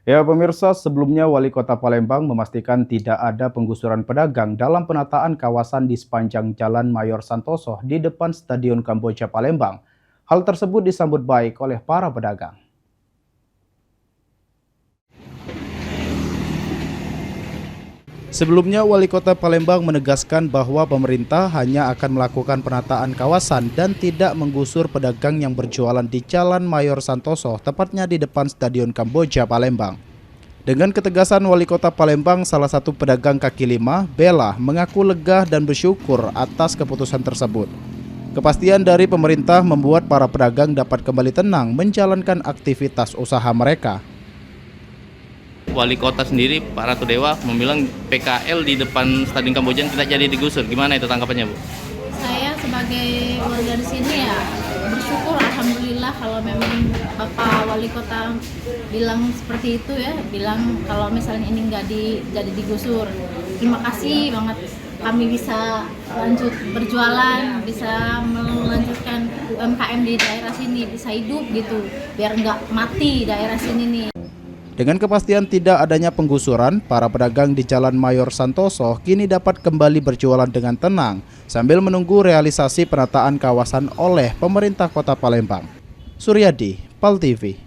Ya pemirsa, sebelumnya Wali Kota Palembang memastikan tidak ada penggusuran pedagang dalam penataan kawasan di sepanjang Jalan Mayor Santoso di depan Stadion Kamboja Palembang. Hal tersebut disambut baik oleh para pedagang. Sebelumnya, Wali Kota Palembang menegaskan bahwa pemerintah hanya akan melakukan penataan kawasan dan tidak menggusur pedagang yang berjualan di Jalan Mayor Santoso, tepatnya di depan Stadion Kamboja Palembang. Dengan ketegasan Wali Kota Palembang, salah satu pedagang kaki lima, Bella, mengaku lega dan bersyukur atas keputusan tersebut. Kepastian dari pemerintah membuat para pedagang dapat kembali tenang menjalankan aktivitas usaha mereka. Wali kota sendiri, Pak Ratu Dewa, membilang PKL di depan Stadion Kamboja tidak jadi digusur. Gimana itu tanggapannya, Bu? Saya sebagai warga di sini ya bersyukur, alhamdulillah kalau memang Bapak Wali Kota bilang seperti itu ya, bilang kalau misalnya ini nggak jadi digusur. Terima kasih banget, kami bisa lanjut berjualan, bisa melanjutkan UMKM di daerah sini, bisa hidup gitu, biar nggak mati daerah sini nih. Dengan kepastian tidak adanya penggusuran, para pedagang di Jalan Mayor Santoso kini dapat kembali berjualan dengan tenang sambil menunggu realisasi penataan kawasan oleh pemerintah Kota Palembang. Suryadi, PAL TV.